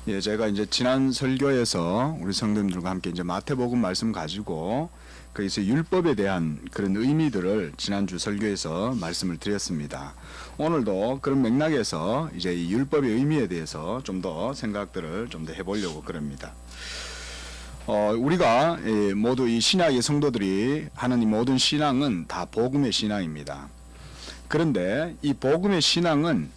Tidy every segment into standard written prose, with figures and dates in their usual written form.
예, 제가 이제 지난 설교에서 우리 성도님들과 함께 이제 마태복음 말씀 가지고 거기서 율법에 대한 그런 의미들을 지난주 설교에서 말씀을 드렸습니다. 오늘도 그런 맥락에서 이제 이 율법의 의미에 대해서 좀 더 생각들을 좀 더 해보려고 그럽니다. 우리가 모두 이 신약의 성도들이 하는 이 모든 신앙은 다 복음의 신앙입니다. 그런데 이 복음의 신앙은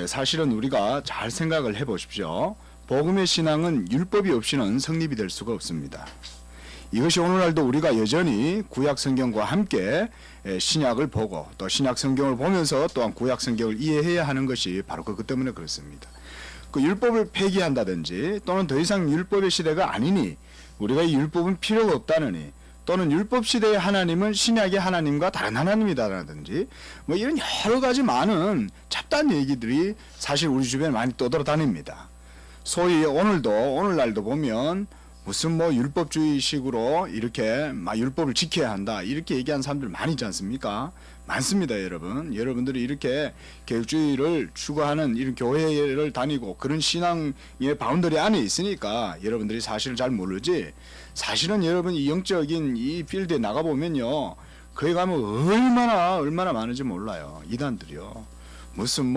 사실은 우리가 잘 생각을 해보십시오. 복음의 신앙은 율법이 없이는 성립이 될 수가 없습니다. 이것이 오늘날도 우리가 여전히 구약 성경과 함께 신약을 보고 또 신약 성경을 보면서 또한 구약 성경을 이해해야 하는 것이 바로 그것 때문에 그렇습니다. 그 율법을 폐기한다든지 또는 더 이상 율법의 시대가 아니니 우리가 이 율법은 필요가 없다느니 또는 율법 시대의 하나님은 신약의 하나님과 다른 하나님이다라든지 뭐 이런 여러 가지 많은 잡다한 얘기들이 사실 우리 주변에 많이 떠돌아다닙니다. 소위 오늘날도 보면 무슨 뭐 율법주의식으로 이렇게 막 율법을 지켜야 한다 이렇게 얘기하는 사람들 많이 있지 않습니까? 많습니다, 여러분. 여러분들이 이렇게 개혁주의를 추구하는 이런 교회를 다니고 그런 신앙의 바운더리 안에 있으니까 여러분들이 사실을 잘 모르지, 사실은 여러분 이 영적인 이 필드에 나가보면요, 거기 가면 얼마나 많은지 몰라요. 이단들이요. 무슨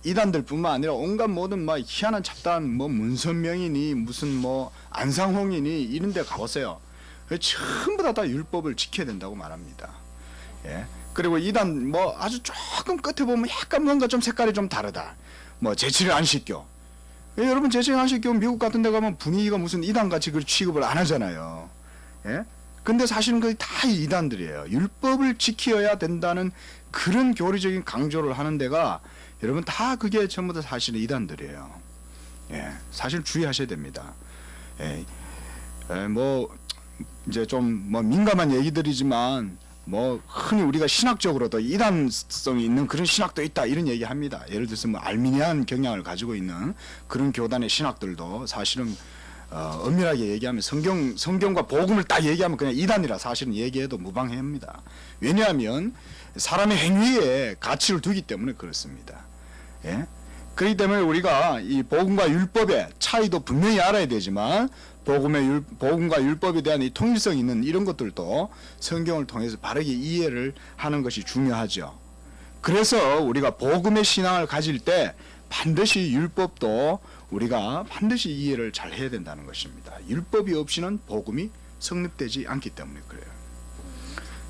이단들 뿐만 아니라 온갖 모든 막 희한한 잡다한 뭐 문선명이니 무슨 뭐 안상홍이니 이런 데 가보세요. 전부 다 율법을 지켜야 된다고 말합니다. 예. 그리고 이단 뭐 아주 조금 끝에 보면 약간 뭔가 좀 색깔이 좀 다르다. 뭐 제칠 안식교. 예, 여러분 제칠 안식교 미국 같은 데 가면 분위기가 무슨 이단같이 그 취급을 안 하잖아요. 예? 근데 사실은 그게 다 이단들이에요. 율법을 지켜야 된다는 그런 교리적인 강조를 하는 데가 여러분 다 그게 전부 다 사실은 이단들이에요. 예, 사실 주의하셔야 됩니다. 예, 뭐 이제 좀 뭐 민감한 얘기들이지만 뭐 흔히 우리가 신학적으로도 이단성이 있는 그런 신학도 있다 이런 얘기합니다. 예를 들어서 뭐 알미니안 경향을 가지고 있는 그런 교단의 신학들도 사실은 엄밀하게 얘기하면 성경과 복음을 딱 얘기하면 그냥 이단이라 사실은 얘기해도 무방합니다. 왜냐하면 사람의 행위에 가치를 두기 때문에 그렇습니다. 예? 그렇기 때문에 우리가 이 복음과 율법의 차이도 분명히 알아야 되지만 복음과 율법에 대한 이 통일성 있는 이런 것들도 성경을 통해서 바르게 이해를 하는 것이 중요하죠. 그래서 우리가 복음의 신앙을 가질 때 반드시 율법도 우리가 반드시 이해를 잘 해야 된다는 것입니다. 율법이 없이는 복음이 성립되지 않기 때문에 그래요.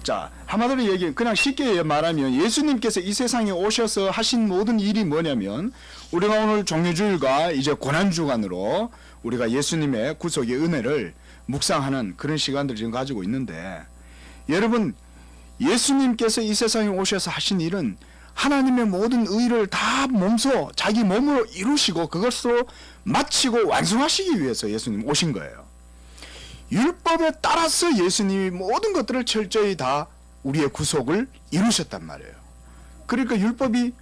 자, 한마디로 그냥 쉽게 말하면 예수님께서 이 세상에 오셔서 하신 모든 일이 뭐냐면 우리가 오늘 종료주일과 이제 고난주간으로 우리가 예수님의 구속의 은혜를 묵상하는 그런 시간들을 지금 가지고 있는데, 여러분 예수님께서 이 세상에 오셔서 하신 일은 하나님의 모든 의를 다 자기 몸으로 이루시고 그것으로 마치고 완성하시기 위해서 예수님 오신 거예요. 율법에 따라서 예수님이 모든 것들을 철저히 다 우리의 구속을 이루셨단 말이에요. 그러니까 율법이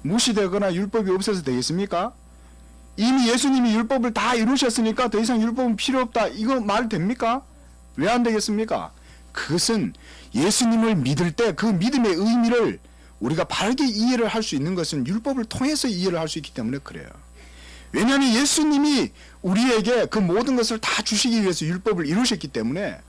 무시되거나 율법이 없어서 되겠습니까? 이미 예수님이 율법을 다 이루셨으니까 더 이상 율법은 필요 없다, 이거 말 됩니까? 왜 안 되겠습니까? 그것은 예수님을 믿을 때 그 믿음의 의미를 우리가 바르게 이해를 할 수 있는 것은 율법을 통해서 이해를 할 수 있기 때문에 그래요. 왜냐하면 예수님이 우리에게 그 모든 것을 다 주시기 위해서 율법을 이루셨기 때문에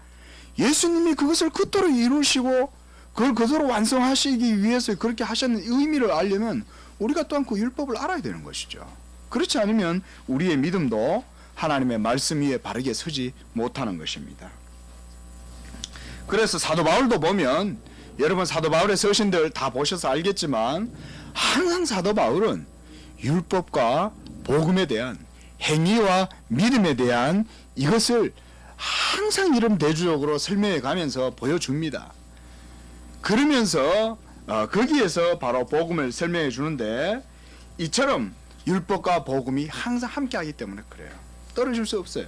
예수님이 그것을 그토록 이루시고 그걸 그대로 완성하시기 위해서 그렇게 하셨는 의미를 알려면 우리가 또한 그 율법을 알아야 되는 것이죠. 그렇지 않으면 우리의 믿음도 하나님의 말씀 위에 바르게 서지 못하는 것입니다. 그래서 사도 바울도 보면, 여러분 사도 바울의 서신들 다 보셔서 알겠지만 항상 사도 바울은 율법과 복음에 대한 행위와 믿음에 대한 이것을 항상 이런 대조적으로 설명해 가면서 보여줍니다. 그러면서 거기에서 바로 복음을 설명해 주는데, 이처럼 율법과 복음이 항상 함께하기 때문에 그래요. 떨어질 수 없어요.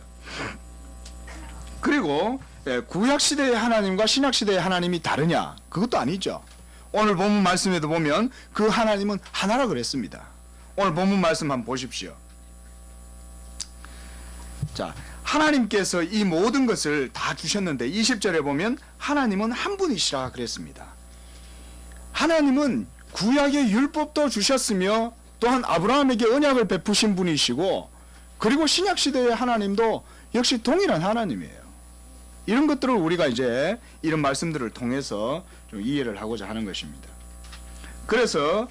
그리고 구약시대의 하나님과 신약시대의 하나님이 다르냐? 그것도 아니죠. 오늘 본문 말씀에도 보면 그 하나님은 하나라 그랬습니다. 오늘 본문 말씀 한번 보십시오. 자, 하나님께서 이 모든 것을 다 주셨는데 20절에 보면 하나님은 한 분이시라 그랬습니다. 하나님은 구약의 율법도 주셨으며 또한 아브라함에게 언약을 베푸신 분이시고 그리고 신약 시대의 하나님도 역시 동일한 하나님이에요. 이런 것들을 우리가 이제 이런 말씀들을 통해서 좀 이해를 하고자 하는 것입니다. 그래서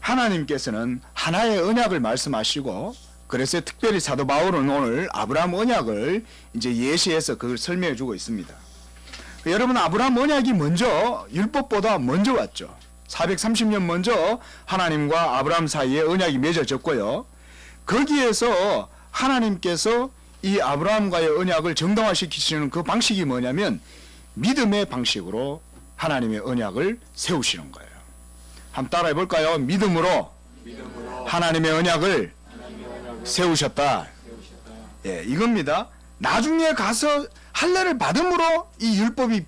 하나님께서는 하나의 언약을 말씀하시고, 그래서 특별히 사도 바울은 오늘 아브라함 언약을 이제 예시해서 그걸 설명해 주고 있습니다. 여러분, 아브라함 언약이 먼저 율법보다 먼저 왔죠. 430년 먼저 하나님과 아브라함 사이에 언약이 맺어졌고요. 거기에서 하나님께서 이 아브라함과의 언약을 정당화시키시는 그 방식이 뭐냐면 믿음의 방식으로 하나님의 언약을 세우시는 거예요. 한번 따라해 볼까요? 믿음으로 하나님의 언약을 세우셨다. 예, 이겁니다. 나중에 가서 할례를 받음으로 이 율법이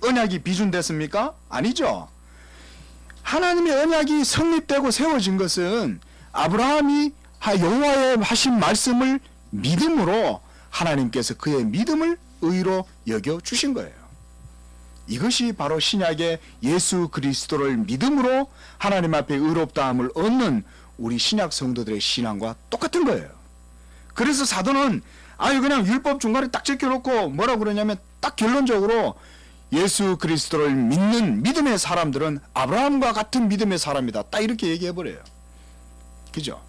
언약이 비준됐습니까? 아니죠. 하나님의 언약이 성립되고 세워진 것은 아브라함이 여호와의 하신 말씀을 믿음으로 하나님께서 그의 믿음을 의로 여겨 주신 거예요. 이것이 바로 신약의 예수 그리스도를 믿음으로 하나님 앞에 의롭다함을 얻는 우리 신약 성도들의 신앙과 똑같은 거예요. 그래서 사도는 그냥 율법 중간에 딱 제껴놓고 뭐라고 그러냐면 딱 결론적으로 예수 그리스도를 믿는 믿음의 사람들은 아브라함과 같은 믿음의 사람이다, 딱 이렇게 얘기해버려요. 그죠?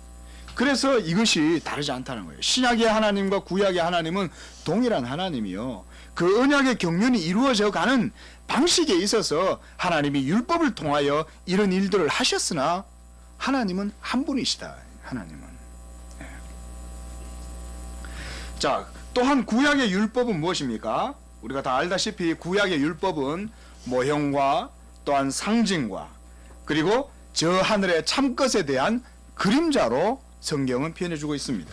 그래서 이것이 다르지 않다는 거예요. 신약의 하나님과 구약의 하나님은 동일한 하나님이요, 그 언약의 경륜이 이루어져 가는 방식에 있어서 하나님이 율법을 통하여 이런 일들을 하셨으나 하나님은 한 분이시다. 하나님은. 네. 자, 또한 구약의 율법은 무엇입니까? 우리가 다 알다시피 구약의 율법은 모형과 또한 상징과 그리고 저 하늘의 참것에 대한 그림자로 성경은 표현해주고 있습니다.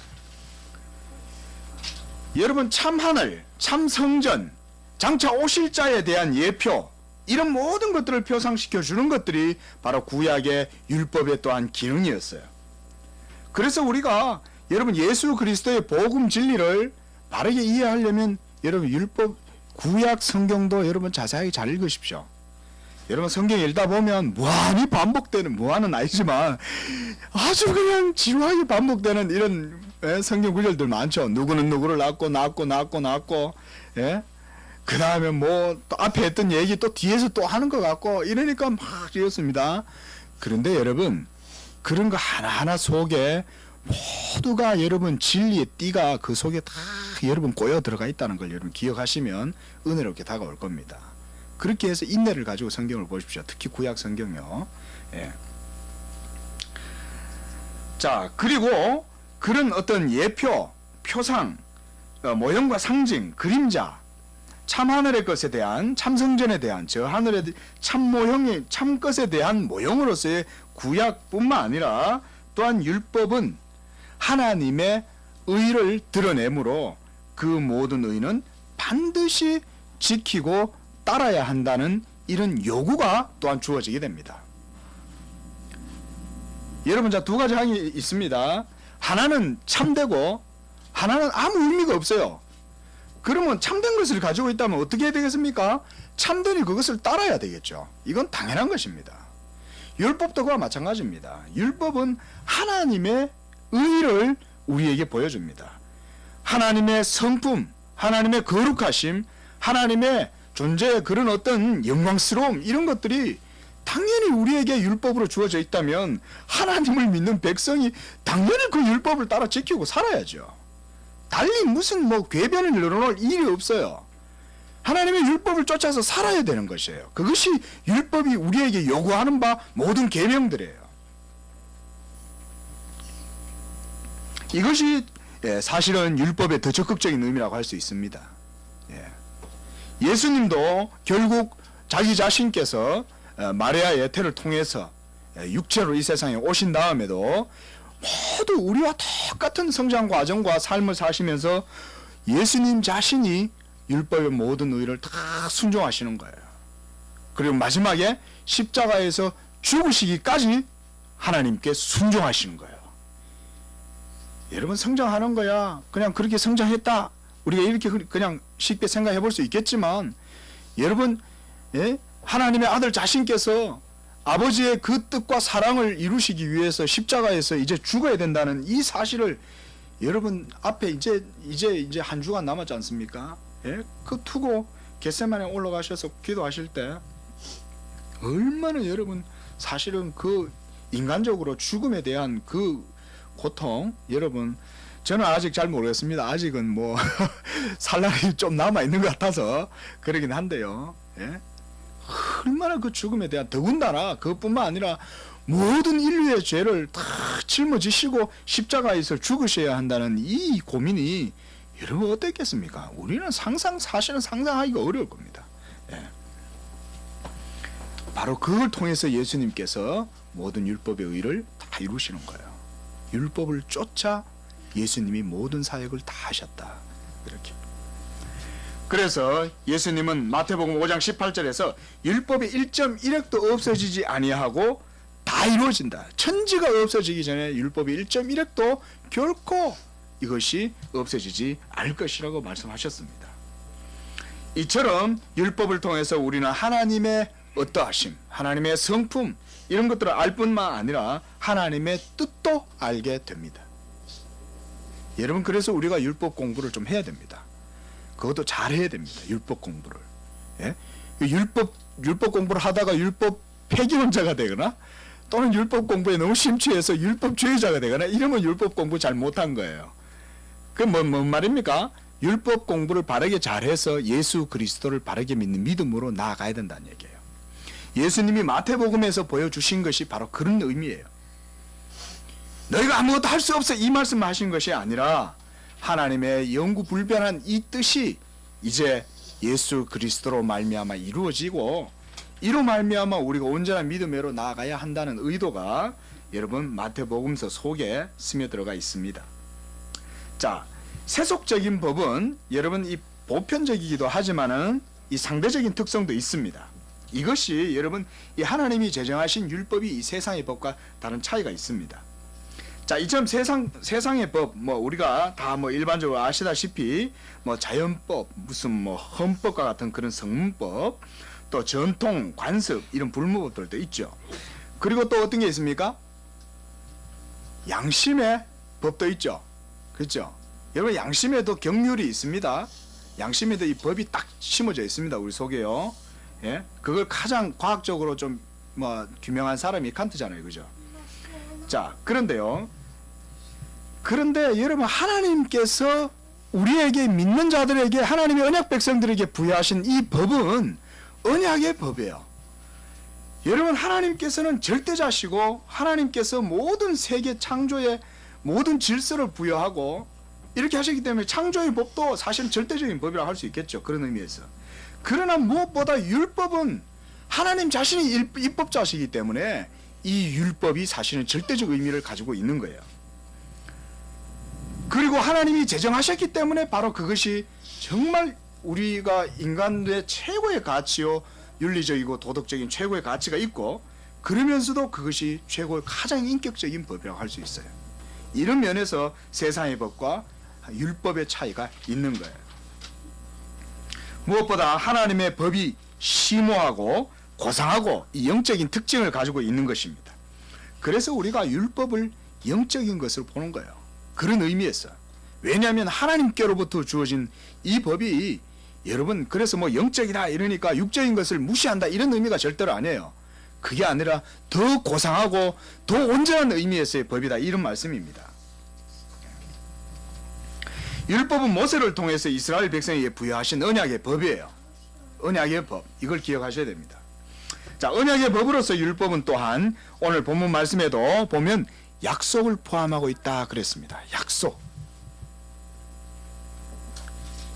여러분, 참하늘, 참성전, 장차 오실 자에 대한 예표, 이런 모든 것들을 표상시켜 주는 것들이 바로 구약의 율법의 또한 기능이었어요. 그래서 우리가 여러분 예수 그리스도의 복음 진리를 바르게 이해하려면 여러분 율법, 구약 성경도 여러분 자세하게 잘 읽으십시오. 여러분 성경 읽다 보면 무한히 반복되는, 무한은 아니지만 아주 그냥 지루하게 반복되는 이런 성경 구절들 많죠. 누구는 누구를 낳고 예? 그 다음에 뭐 또 앞에 했던 얘기 또 뒤에서 또 하는 것 같고 이러니까 막 이렇습니다. 그런데 여러분 그런 거 하나하나 속에 모두가 여러분 진리의 띠가 그 속에 다 여러분 꼬여 들어가 있다는 걸 여러분 기억하시면 은혜롭게 다가올 겁니다. 그렇게 해서 인내를 가지고 성경을 보십시오. 특히 구약 성경요. 예. 자, 그리고 그런 어떤 예표, 표상, 모형과 상징, 그림자, 참하늘의 것에 대한, 참성전에 대한, 저 하늘의 참모형의, 참것에 대한 모형으로서의 구약뿐만 아니라 또한 율법은 하나님의 의를 드러내므로 그 모든 의는 반드시 지키고 따라야 한다는 이런 요구가 또한 주어지게 됩니다. 여러분, 자, 두 가지 항이 있습니다. 하나는 참되고 하나는 아무 의미가 없어요. 그러면 참된 것을 가지고 있다면 어떻게 해야 되겠습니까? 참되니 그것을 따라야 되겠죠. 이건 당연한 것입니다. 율법도 그와 마찬가지입니다. 율법은 하나님의 의를 우리에게 보여줍니다. 하나님의 성품, 하나님의 거룩하심, 하나님의 존재의 그런 어떤 영광스러움, 이런 것들이 당연히 우리에게 율법으로 주어져 있다면 하나님을 믿는 백성이 당연히 그 율법을 따라 지키고 살아야죠. 달리 무슨 뭐 궤변을 늘어놓을 일이 없어요. 하나님의 율법을 쫓아서 살아야 되는 것이에요. 그것이 율법이 우리에게 요구하는 바 모든 계명들이에요. 이것이 사실은 율법의 더 적극적인 의미라고 할 수 있습니다. 예수님도 결국 자기 자신께서 마리아의 태를 통해서 육체로 이 세상에 오신 다음에도 모두 우리와 똑같은 성장 과정과 삶을 사시면서 예수님 자신이 율법의 모든 의를 다 순종하시는 거예요. 그리고 마지막에 십자가에서 죽으시기까지 하나님께 순종하시는 거예요. 여러분, 성장하는 거야 그냥 그렇게 성장했다, 우리가 이렇게 그냥 쉽게 생각해 볼 수 있겠지만, 여러분, 하나님의 아들 자신께서 아버지의 그 뜻과 사랑을 이루시기 위해서 십자가에서 이제 죽어야 된다는 이 사실을 여러분 앞에 이제 한 주간 남았지 않습니까? 예? 그 두고 겟세마네 올라가셔서 기도하실 때 얼마나 여러분 사실은 그 인간적으로 죽음에 대한 그 고통, 여러분 저는 아직 잘 모르겠습니다. 아직은 뭐 살 날이 좀 남아 있는 것 같아서 그러긴 한데요. 예? 얼마나 그 죽음에 대한, 더군다나 그것뿐만 아니라 모든 인류의 죄를 다 짊어지시고 십자가에서 죽으셔야 한다는 이 고민이 여러분 어떻겠습니까? 우리는 사실은 상상하기가 어려울 겁니다. 예. 바로 그걸 통해서 예수님께서 모든 율법의 의를 다 이루시는 거예요. 율법을 쫓아 예수님이 모든 사역을 다 하셨다. 이렇게. 그래서 예수님은 마태복음 5장 18절에서 율법의 1.1획도 없어지지 아니하고 다 이루어진다. 천지가 없어지기 전에 율법의 1.1획도 결코 이것이 없어지지 않을 것이라고 말씀하셨습니다. 이처럼 율법을 통해서 우리는 하나님의 어떠하심, 하나님의 성품 이런 것들을 알 뿐만 아니라 하나님의 뜻도 알게 됩니다. 여러분, 그래서 우리가 율법 공부를 좀 해야 됩니다. 그것도 잘 해야 됩니다. 율법 공부를. 예? 율법 공부를 하다가 율법 폐기론자가 되거나 또는 율법 공부에 너무 심취해서 율법주의자가 되거나 이러면 율법 공부 잘 못한 거예요. 그 뭔 말입니까? 율법 공부를 바르게 잘해서 예수 그리스도를 바르게 믿는 믿음으로 나아가야 된다는 얘기예요. 예수님이 마태복음에서 보여주신 것이 바로 그런 의미예요. 너희가 아무것도 할 수 없어 이 말씀을 하신 것이 아니라 하나님의 영구불변한 이 뜻이 이제 예수 그리스도로 말미암아 이루어지고 이로 말미암아 우리가 온전한 믿음으로 나아가야 한다는 의도가 여러분 마태복음서 속에 스며들어가 있습니다. 자, 세속적인 법은 여러분 이 보편적이기도 하지만은 이 상대적인 특성도 있습니다. 이것이 여러분 이 하나님이 제정하신 율법이 이 세상의 법과 다른 차이가 있습니다. 자, 이처럼 세상의 법, 우리가 다 일반적으로 아시다시피 자연법, 무슨 헌법과 같은 그런 성문법, 또 전통, 관습 이런 불문법들도 있죠. 그리고 또 어떤 게 있습니까? 양심의 법도 있죠. 그렇죠? 여러분 양심에도 경륜이 있습니다. 양심에도 이 법이 딱 심어져 있습니다. 우리 속에요. 예? 그걸 가장 과학적으로 좀 규명한 사람이 칸트잖아요. 그죠? 자, 그런데요. 그런데 여러분 하나님께서 우리에게 믿는 자들에게 하나님의 언약 백성들에게 부여하신 이 법은 언약의 법이에요. 여러분 하나님께서는 절대자시고 하나님께서 모든 세계 창조의 모든 질서를 부여하고 이렇게 하셨기 때문에 창조의 법도 사실은 절대적인 법이라고 할 수 있겠죠. 그런 의미에서. 그러나 무엇보다 율법은 하나님 자신이 입법자시기 때문에 이 율법이 사실은 절대적 의미를 가지고 있는 거예요. 그리고 하나님이 제정하셨기 때문에 바로 그것이 정말 우리가 인간의 최고의 가치요 윤리적이고 도덕적인 최고의 가치가 있고 그러면서도 그것이 최고의 가장 인격적인 법이라고 할 수 있어요. 이런 면에서 세상의 법과 율법의 차이가 있는 거예요. 무엇보다 하나님의 법이 심오하고 고상하고 이 영적인 특징을 가지고 있는 것입니다. 그래서 우리가 율법을 영적인 것을 보는 거예요. 그런 의미에서. 왜냐하면 하나님께로부터 주어진 이 법이 여러분 그래서 영적이다 이러니까 육적인 것을 무시한다 이런 의미가 절대로 아니에요. 그게 아니라 더 고상하고 더 온전한 의미에서의 법이다 이런 말씀입니다. 율법은 모세를 통해서 이스라엘 백성에게 부여하신 언약의 법이에요. 언약의 법. 이걸 기억하셔야 됩니다. 자, 언약의 법으로서 율법은 또한 오늘 본문 말씀에도 보면 약속을 포함하고 있다 그랬습니다. 약속.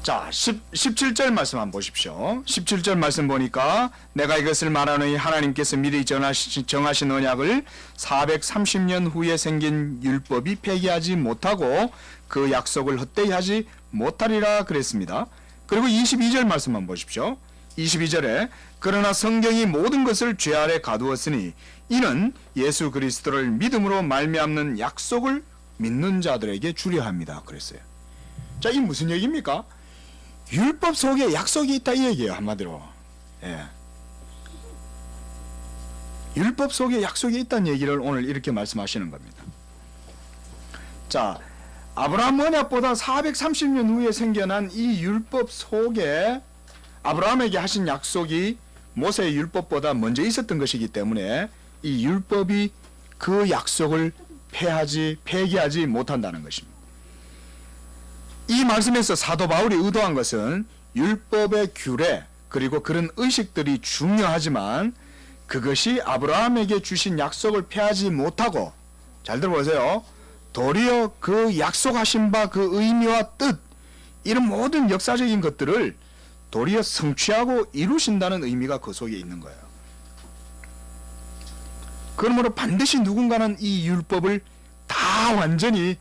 자, 17절 말씀 한번 보십시오. 17절 말씀 보니까 내가 이것을 말하노니 하나님께서 미리 정하신 언약을 430년 후에 생긴 율법이 폐기하지 못하고 그 약속을 헛되이 하지 못하리라 그랬습니다. 그리고 22절 말씀만 보십시오. 22절에 그러나 성경이 모든 것을 죄 아래 가두었으니 이는 예수 그리스도를 믿음으로 말미암는 약속을 믿는 자들에게 주려 합니다. 그랬어요. 자, 이 무슨 얘기입니까? 율법 속에 약속이 있다 이 얘기예요. 한마디로. 예. 율법 속에 약속이 있다는 얘기를 오늘 이렇게 말씀하시는 겁니다. 자, 아브라함 언약보다 430년 후에 생겨난 이 율법 속에 아브라함에게 하신 약속이 모세의 율법보다 먼저 있었던 것이기 때문에 이 율법이 그 약속을 폐기하지 못한다는 것입니다. 이 말씀에서 사도 바울이 의도한 것은 율법의 규례 그리고 그런 의식들이 중요하지만 그것이 아브라함에게 주신 약속을 폐하지 못하고, 잘 들어보세요, 도리어 그 약속하신 바 그 의미와 뜻, 이런 모든 역사적인 것들을 도리어 성취하고 이루신다는 의미가 그 속에 있는 거예요. 그러므로 반드시 누군가는 이 율법을 다 완전히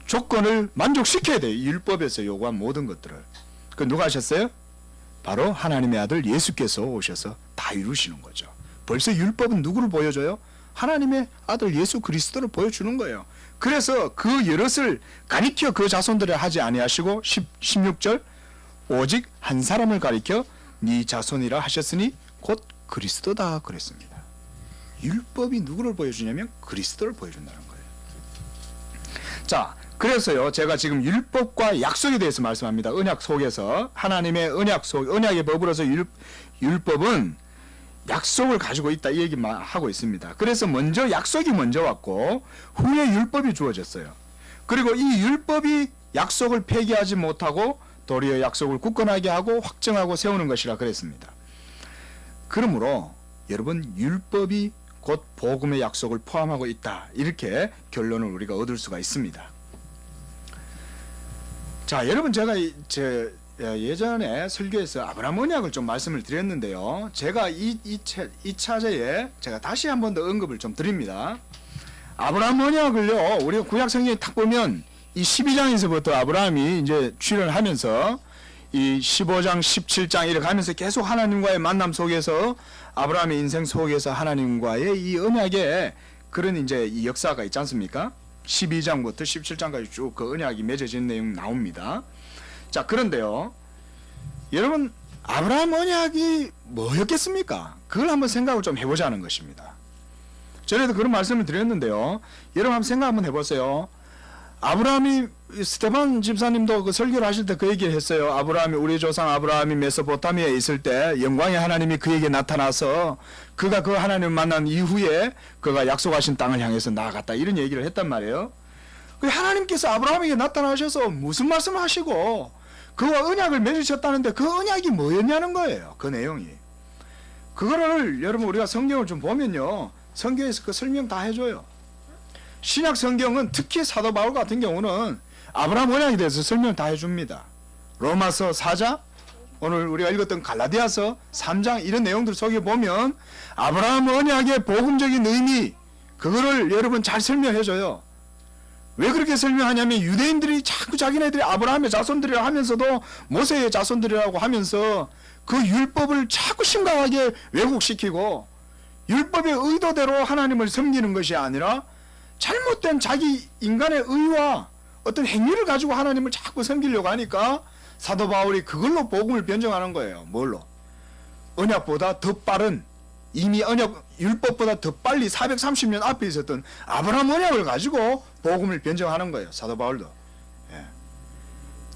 조건을 만족시켜야 돼요. 율법에서 요구한 모든 것들을. 그 누가 하셨어요? 바로 하나님의 아들 예수께서 오셔서 다 이루시는 거죠. 벌써 율법은 누구를 보여줘요? 하나님의 아들 예수 그리스도를 보여주는 거예요. 그래서 그 여럿을 가리켜 그 자손들을 하지 아니하시고 16절 오직 한 사람을 가리켜 네 자손이라 하셨으니 곧 그리스도다 그랬습니다. 율법이 누구를 보여주냐면 그리스도를 보여준다는 거예요. 자, 그래서요 제가 지금 율법과 약속에 대해서 말씀합니다. 언약 속에서 하나님의 언약 속, 언약의 법으로서 율법은 약속을 가지고 있다 이 얘기만 하고 있습니다. 그래서 먼저 약속이 먼저 왔고 후에 율법이 주어졌어요. 그리고 이 율법이 약속을 폐기하지 못하고 도리어 약속을 굳건하게 하고 확정하고 세우는 것이라 그랬습니다. 그러므로 여러분 율법이 곧 복음의 약속을 포함하고 있다 이렇게 결론을 우리가 얻을 수가 있습니다. 자, 여러분 제가 예전에 설교에서 아브라함 언약을 좀 말씀을 드렸는데요. 제가 이 차제에 제가 다시 한 번 더 언급을 좀 드립니다. 아브라함 언약을요, 우리가 구약 성경에 딱 보면 이 12장에서부터 아브라함이 이제 출현하면서 이 15장, 17장 이렇게 가면서 계속 하나님과의 만남 속에서 아브라함의 인생 속에서 하나님과의 이 언약의 그런 이제 이 역사가 있지 않습니까? 12장부터 17장까지 쭉 그 언약이 맺어진 내용 나옵니다. 자, 그런데요, 여러분 아브라함 언약이 뭐였겠습니까? 그걸 한번 생각을 좀 해보자는 것입니다. 전에도 그런 말씀을 드렸는데요, 여러분 한번 생각 한번 해보세요. 아브라함이, 스테반 집사님도 그 설교를 하실 때 그 얘기를 했어요. 아브라함이, 우리 조상 아브라함이 메소포타미아에 있을 때 영광의 하나님이 그에게 나타나서 그가 그 하나님을 만난 이후에 그가 약속하신 땅을 향해서 나아갔다 이런 얘기를 했단 말이에요. 하나님께서 아브라함에게 나타나셔서 무슨 말씀을 하시고 그와 언약을 맺으셨다는데 그 언약이 뭐였냐는 거예요. 그 내용이. 그거를 여러분 우리가 성경을 좀 보면요, 성경에서 그 설명 다 해줘요. 신약 성경은 특히 사도 바울 같은 경우는 아브라함 언약에 대해서 설명을 다 해줍니다. 로마서 4장, 오늘 우리가 읽었던 갈라디아서 3장 이런 내용들 속에 보면 아브라함 언약의 복음적인 의미, 그거를 여러분 잘 설명해줘요. 왜 그렇게 설명하냐면 유대인들이 자꾸 자기네들이 아브라함의 자손들이라 하면서도 모세의 자손들이라고 하면서 그 율법을 자꾸 심각하게 왜곡시키고 율법의 의도대로 하나님을 섬기는 것이 아니라 잘못된 자기 인간의 의와 어떤 행위를 가지고 하나님을 자꾸 섬기려고 하니까 사도 바울이 그걸로 복음을 변증하는 거예요. 뭘로? 언약보다 더 빠른, 이미 언약 율법보다 더 빨리 430년 앞에 있었던 아브라함 언약을 가지고 복음을 변증하는 거예요. 사도 바울도. 예.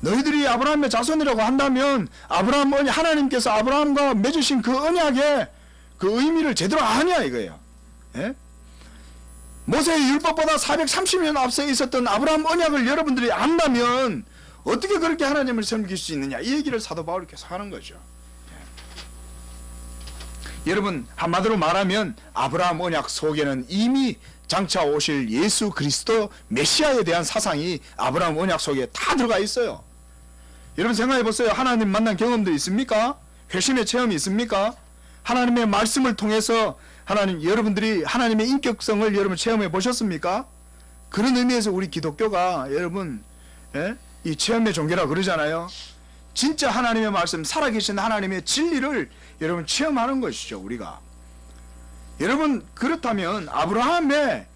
너희들이 아브라함의 자손이라고 한다면 아브라함 언약, 하나님께서 아브라함과 맺으신 그 언약의 그 의미를 제대로 아냐 이거예요. 예? 모세의 율법보다 430년 앞서 있었던 아브라함 언약을 여러분들이 안다면 어떻게 그렇게 하나님을 섬길 수 있느냐, 이 얘기를 사도 바울이 계속 하는 거죠. 여러분 한마디로 말하면 아브라함 언약 속에는 이미 장차 오실 예수 그리스도 메시아에 대한 사상이 아브라함 언약 속에 다 들어가 있어요. 여러분 생각해 보세요. 하나님 만난 경험도 있습니까? 회심의 체험이 있습니까? 하나님의 말씀을 통해서 여러분들이 하나님의 인격성을 여러분 체험해 보셨습니까? 그런 의미에서 우리 기독교가 여러분 이 체험의 종교라 그러잖아요. 진짜 하나님의 말씀, 살아계신 하나님의 진리를 여러분 체험하는 것이죠, 우리가. 여러분 그렇다면 아브라함의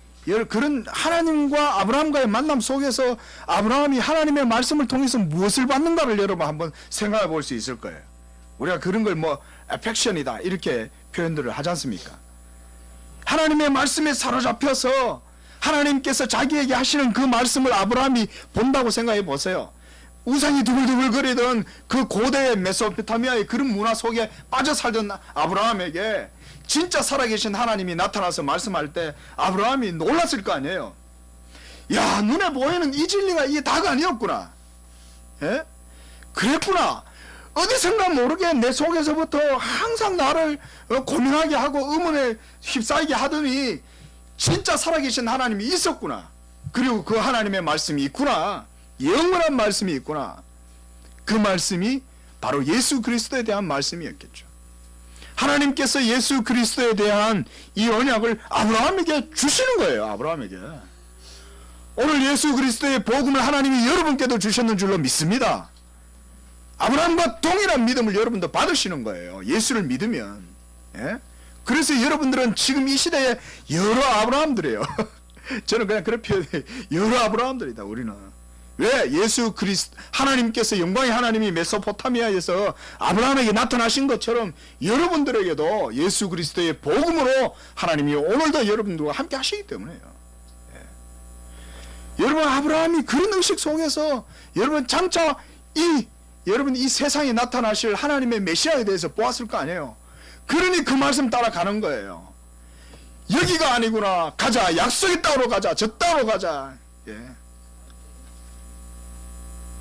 그런 하나님과 아브라함과의 만남 속에서 아브라함이 하나님의 말씀을 통해서 무엇을 받는가를 여러분 한번 생각해 볼 수 있을 거예요. 우리가 그런 걸 뭐 애펙션이다 이렇게 표현들을 하지 않습니까? 하나님의 말씀에 사로잡혀서 하나님께서 자기에게 하시는 그 말씀을 아브라함이 본다고 생각해 보세요. 우상이 두글두글거리던 그 고대의 메소포타미아의 그런 문화 속에 빠져 살던 아브라함에게 진짜 살아계신 하나님이 나타나서 말씀할 때 아브라함이 놀랐을 거 아니에요. 야, 눈에 보이는 이 진리가 이게 다가 아니었구나. 예? 그랬구나. 어디선가 모르게 내 속에서부터 항상 나를 고민하게 하고 의문에 휩싸이게 하더니 진짜 살아계신 하나님이 있었구나. 그리고 그 하나님의 말씀이 있구나. 영원한 말씀이 있구나. 그 말씀이 바로 예수 그리스도에 대한 말씀이었겠죠. 하나님께서 예수 그리스도에 대한 이 언약을 아브라함에게 주시는 거예요. 아브라함에게. 오늘 예수 그리스도의 복음을 하나님이 여러분께도 주셨는 줄로 믿습니다. 아브라함과 동일한 믿음을 여러분도 받으시는 거예요. 예수를 믿으면. 예? 그래서 여러분들은 지금 이 시대에 여러 아브라함들이에요. 저는 그냥 그런 표현해요. 여러 아브라함들이다, 우리는. 왜? 예수 그리스도, 하나님께서, 영광의 하나님이 메소포타미아에서 아브라함에게 나타나신 것처럼 여러분들에게도 예수 그리스도의 복음으로 하나님이 오늘도 여러분들과 함께 하시기 때문에요. 예. 여러분, 아브라함이 그런 의식 속에서 여러분 장차 여러분 이 세상에 나타나실 하나님의 메시아에 대해서 보았을 거 아니에요. 그러니 그 말씀 따라가는 거예요. 여기가 아니구나. 가자. 약속의 땅으로 가자. 저 땅으로 가자. 예.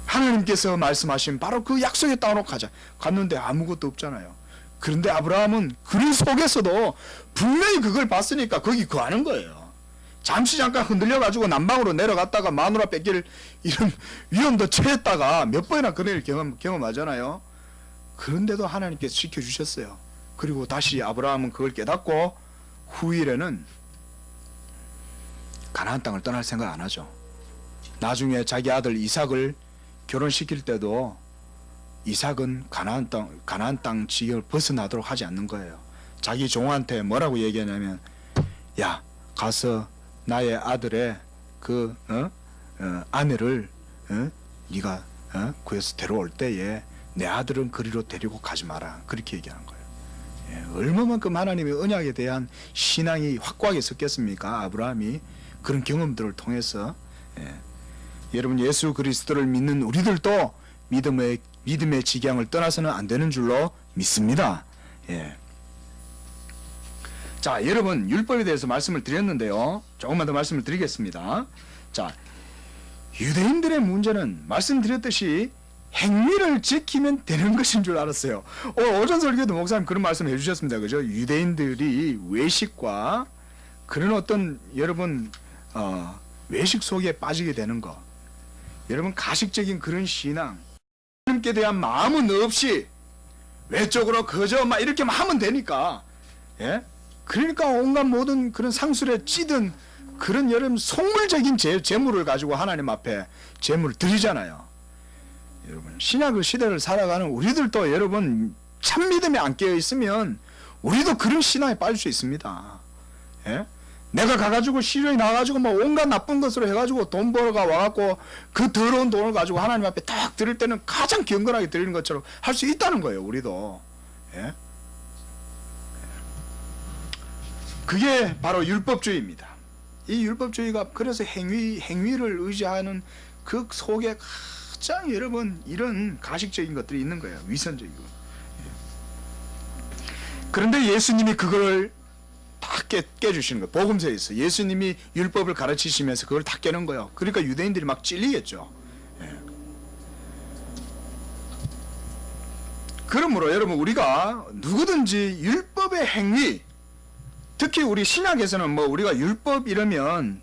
하나님께서 말씀하신 바로 그 약속의 땅으로 가자. 갔는데 아무것도 없잖아요. 그런데 아브라함은 그런 속에서도 분명히 그걸 봤으니까 거기 거하는 거예요. 잠시 잠깐 흔들려가지고 남방으로 내려갔다가 마누라 뺏길 이런 위험도 처했다가 몇 번이나 그런 일 경험하잖아요. 그런데도 하나님께서 지켜주셨어요. 그리고 다시 아브라함은 그걸 깨닫고 후일에는 가나안 땅을 떠날 생각 안 하죠. 나중에 자기 아들 이삭을 결혼시킬 때도 이삭은 가나안 땅 지역을 벗어나도록 하지 않는 거예요. 자기 종한테 뭐라고 얘기하냐면, 야, 가서 나의 아들의 그 아내를 네가 구해서 데려올 때에 내 아들은 그리로 데리고 가지 마라. 그렇게 얘기하는 거예요. 예, 얼마만큼 하나님의 언약에 대한 신앙이 확고하게 섰겠습니까? 아브라함이 그런 경험들을 통해서. 예. 여러분, 예수 그리스도를 믿는 우리들도 믿음의 직양을 떠나서는 안 되는 줄로 믿습니다. 예. 자, 여러분, 율법에 대해서 말씀을 드렸는데요. 조금만 더 말씀을 드리겠습니다. 자, 유대인들의 문제는 말씀드렸듯이 행위를 지키면 되는 것인 줄 알았어요. 오전 설교도 목사님 그런 말씀 해주셨습니다. 그죠? 유대인들이 외식과 그런 어떤 여러분 외식 속에 빠지게 되는 것, 여러분 가식적인 그런 신앙, 하나님께 대한 마음은 없이 외적으로 그저 막 이렇게 하면 되니까, 예? 그러니까 온갖 모든 그런 상술에 찌든 그런 여러분 속물적인 재물을 가지고 하나님 앞에 재물을 드리잖아요. 여러분, 신약의 시대를 살아가는 우리들도 여러분 참 믿음에 안 깨어 있으면 우리도 그런 신앙에 빠질 수 있습니다. 예? 내가 가가지고 시련이 나가지고 뭐 온갖 나쁜 것으로 해가지고 돈 벌어가 와갖고 그 더러운 돈을 가지고 하나님 앞에 딱 드릴 때는 가장 경건하게 드리는 것처럼 할 수 있다는 거예요, 우리도. 예? 그게 바로 율법주의입니다. 이 율법주의가 그래서 행위를 의지하는 그 속에 가장 여러분 이런 가식적인 것들이 있는 거예요. 위선적이고. 그런데 예수님이 그걸 다 깨주시는 거예요. 복음서에 있어. 예수님이 율법을 가르치시면서 그걸 다 깨는 거예요. 그러니까 유대인들이 막 찔리겠죠. 예. 그러므로 여러분, 우리가 누구든지 율법의 행위, 특히 우리 신약에서는 뭐 우리가 율법 이러면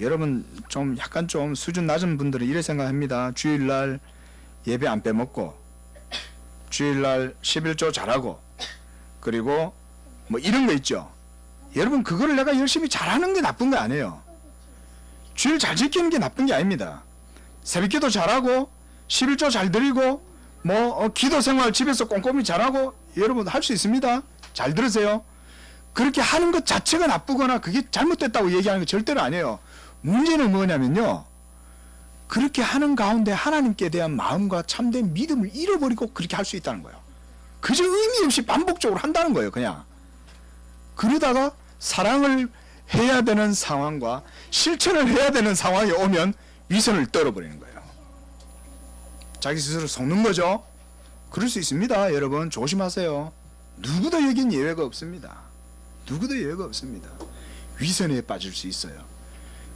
여러분 좀 약간 좀 수준 낮은 분들은 이래 생각합니다. 주일날 예배 안 빼먹고, 주일날 11조 잘하고, 그리고 뭐 이런 거 있죠. 여러분, 그거를 내가 열심히 잘하는 게 나쁜 거 아니에요. 주일 잘 지키는 게 나쁜 게 아닙니다. 새벽기도 잘하고 11조 잘 드리고 뭐 기도 생활 집에서 꼼꼼히 잘하고, 여러분 할 수 있습니다. 잘 들으세요. 그렇게 하는 것 자체가 나쁘거나 그게 잘못됐다고 얘기하는 거 절대로 아니에요. 문제는 뭐냐면요, 그렇게 하는 가운데 하나님께 대한 마음과 참된 믿음을 잃어버리고 그렇게 할 수 있다는 거예요. 그저 의미 없이 반복적으로 한다는 거예요. 그냥 그러다가 사랑을 해야 되는 상황과 실천을 해야 되는 상황이 오면 위선을 떨어버리는 거예요. 자기 스스로 속는 거죠. 그럴 수 있습니다. 여러분 조심하세요. 누구도 여긴 예외가 없습니다. 누구도 예외가 없습니다. 위선에 빠질 수 있어요.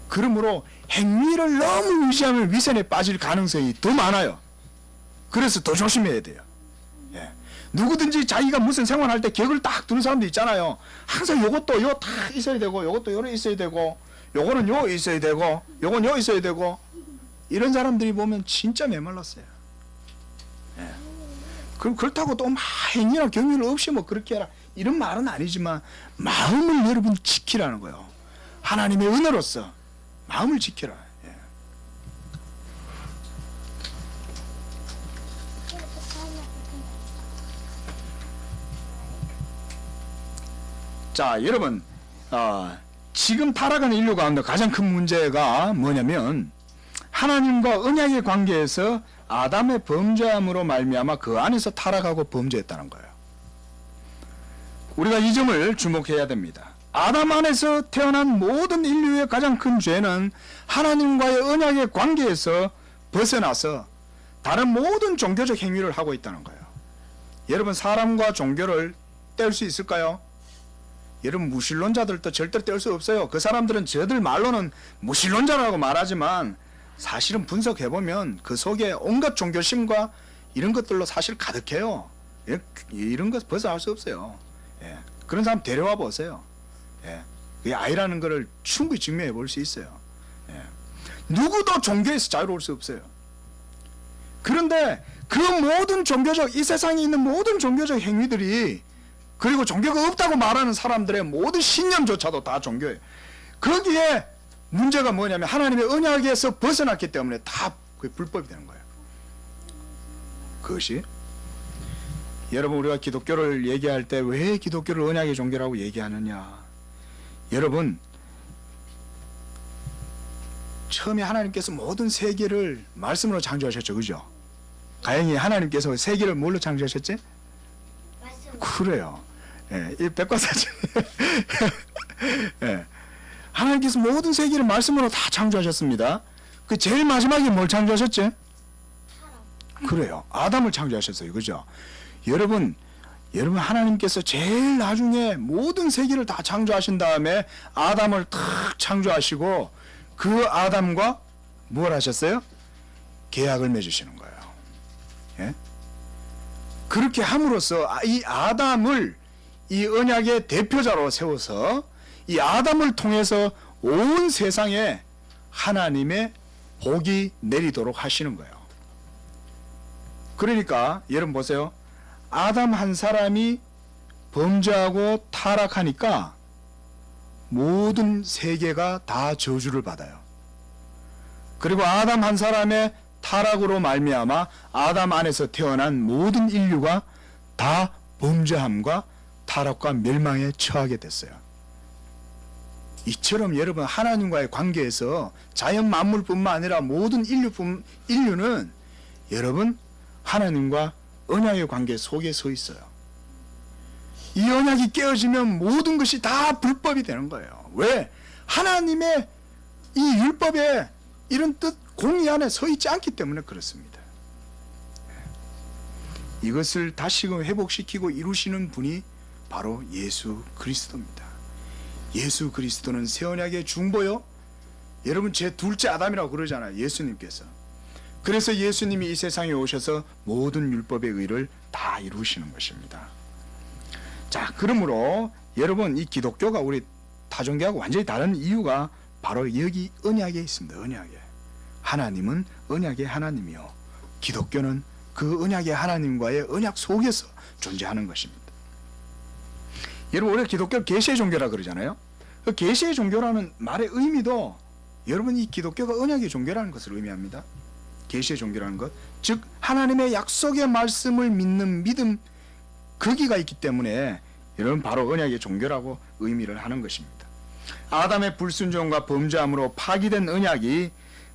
그러므로 행위를 너무 의지하면 위선에 빠질 가능성이 더 많아요. 그래서 더 조심해야 돼요. 예. 누구든지 자기가 무슨 생활할 때 격을 딱 두는 사람도 있잖아요. 항상 요것도 요 다 있어야 되고, 요것도 요래 있어야 되고, 요거는 요 있어야 되고, 요건 요 있어야 되고, 이런 사람들이 보면 진짜 메말랐어요. 예. 그럼 그렇다고 또 막 행위나 경륜 없이 뭐 그렇게 해라 이런 말은 아니지만 마음을 여러분 지키라는 거예요. 하나님의 은혜로서 마음을 지켜라. 예. 자, 여러분, 지금 타락하는 인류 가운데 가장 큰 문제가 뭐냐면 하나님과 언약의 관계에서 아담의 범죄함으로 말미암아 그 안에서 타락하고 범죄했다는 거예요. 우리가 이 점을 주목해야 됩니다. 아담 안에서 태어난 모든 인류의 가장 큰 죄는 하나님과의 언약의 관계에서 벗어나서 다른 모든 종교적 행위를 하고 있다는 거예요. 여러분, 사람과 종교를 뗄 수 있을까요? 여러분, 무신론자들도 절대로 뗄 수 없어요. 그 사람들은 저들 말로는 무신론자라고 말하지만 사실은 분석해보면 그 속에 온갖 종교심과 이런 것들로 사실 가득해요. 이런 것 벗어날 수 없어요. 예. 그런 사람 데려와 보세요. 예. 그 아이라는 것을 충분히 증명해 볼 수 있어요. 예. 누구도 종교에서 자유로울 수 없어요. 그런데 그 모든 종교적, 이 세상에 있는 모든 종교적 행위들이, 그리고 종교가 없다고 말하는 사람들의 모든 신념조차도 다 종교예요. 거기에 문제가 뭐냐면 하나님의 언약에서 벗어났기 때문에 다 그게 불법이 되는 거예요. 그것이 여러분, 우리가 기독교를 얘기할 때 왜 기독교를 언약의 종교라고 얘기하느냐? 여러분, 처음에 하나님께서 모든 세계를 말씀으로 창조하셨죠, 그죠? 가영이, 하나님께서 세계를 뭘로 창조하셨지? 말씀. 그래요. 예, 이 백과사전. 예. 하나님께서 모든 세계를 말씀으로 다 창조하셨습니다. 그 제일 마지막에 뭘 창조하셨지? 사람. 그래요. 아담을 창조하셨어요. 그죠? 여러분 하나님께서 제일 나중에 모든 세계를 다 창조하신 다음에 아담을 탁 창조하시고 그 아담과 뭘 하셨어요? 계약을 맺으시는 거예요. 예? 그렇게 함으로써 이 아담을 이 언약의 대표자로 세워서 이 아담을 통해서 온 세상에 하나님의 복이 내리도록 하시는 거예요. 그러니까 여러분 보세요. 아담 한 사람이 범죄하고 타락하니까 모든 세계가 다 저주를 받아요. 그리고 아담 한 사람의 타락으로 말미암아 아담 안에서 태어난 모든 인류가 다 범죄함과 타락과 멸망에 처하게 됐어요. 이처럼 여러분, 하나님과의 관계에서 자연 만물뿐만 아니라 모든 인류는 여러분 하나님과 언약의 관계 속에 서 있어요. 이 언약이 깨어지면 모든 것이 다 불법이 되는 거예요. 왜? 하나님의 이 율법에 이런 뜻 공의 안에 서 있지 않기 때문에 그렇습니다. 이것을 다시금 회복시키고 이루시는 분이 바로 예수 그리스도입니다. 예수 그리스도는 새 언약의 중보요. 여러분, 제 둘째 아담이라고 그러잖아요, 예수님께서. 그래서 예수님이 이 세상에 오셔서 모든 율법의 의를 다 이루시는 것입니다. 자, 그러므로 여러분, 이 기독교가 우리 타종교하고 완전히 다른 이유가 바로 여기 언약에 있습니다. 언약에. 하나님은 언약의 하나님이요, 기독교는 그 언약의 하나님과의 언약 속에서 존재하는 것입니다. 여러분, 우리가 기독교를 계시의 종교라 그러잖아요. 그 계시의 종교라는 말의 의미도 여러분, 이 기독교가 언약의 종교라는 것을 의미합니다. 계시의 종교라는 것, 즉 하나님의 약속의 말씀을 믿는 믿음, 거기가 있기 때문에 여러분 바로 언약의 종교라고 의미를 하는 것입니다. 아담의 불순종과 범죄함으로 파기된 언약이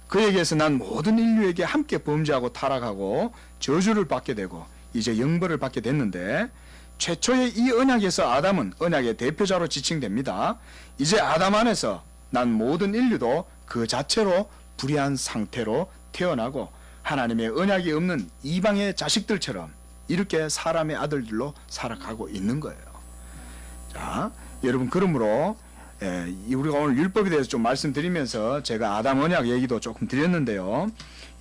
그에게서 난 모든 인류에게 함께 범죄하고 타락하고 저주를 받게 되고 이제 영벌을 받게 됐는데, 최초의 이 언약에서 아담은 언약의 대표자로 지칭됩니다. 이제 아담 안에서 난 모든 인류도 그 자체로 불의한 상태로 태어나고 하나님의 언약이 없는 이방의 자식들처럼 이렇게 사람의 아들들로 살아가고 있는 거예요. 자, 여러분 그러므로 우리가 오늘 율법에 대해서 좀 말씀드리면서 제가 아담 언약 얘기도 조금 드렸는데요.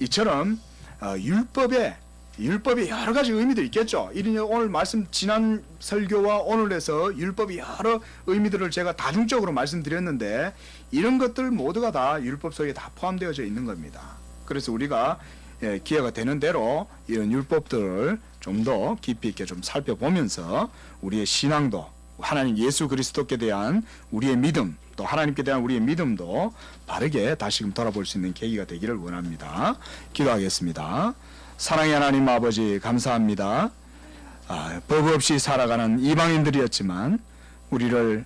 이처럼 율법에 여러 가지 의미들이 있겠죠. 오늘 말씀 지난 설교와 오늘에서 율법이 여러 의미들을 제가 다중적으로 말씀드렸는데 이런 것들 모두가 다 율법 속에 다 포함되어져 있는 겁니다. 그래서 우리가 기회가 되는 대로 이런 율법들을 좀 더 깊이 있게 좀 살펴보면서 우리의 신앙도 하나님 예수 그리스도께 대한 우리의 믿음 또 하나님께 대한 우리의 믿음도 바르게 다시금 돌아볼 수 있는 계기가 되기를 원합니다. 기도하겠습니다. 사랑의 하나님 아버지 감사합니다. 법 없이 살아가는 이방인들이었지만 우리를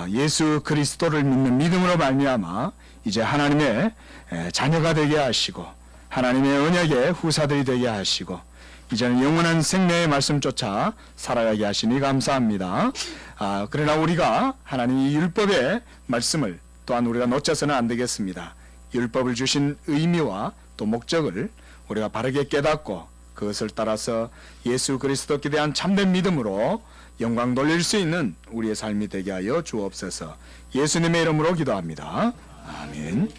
예수 그리스도를 믿는 믿음으로 말미암아 이제 하나님의 자녀가 되게 하시고 하나님의 언약의 후사들이 되게 하시고 이제는 영원한 생명의 말씀 쫓아 살아가게 하시니 감사합니다. 그러나 우리가 하나님 이 율법의 말씀을 또한 우리가 놓쳐서는 안 되겠습니다. 율법을 주신 의미와 또 목적을 우리가 바르게 깨닫고 그것을 따라서 예수 그리스도께 대한 참된 믿음으로 영광 돌릴 수 있는 우리의 삶이 되게 하여 주옵소서. 예수님의 이름으로 기도합니다. 아멘.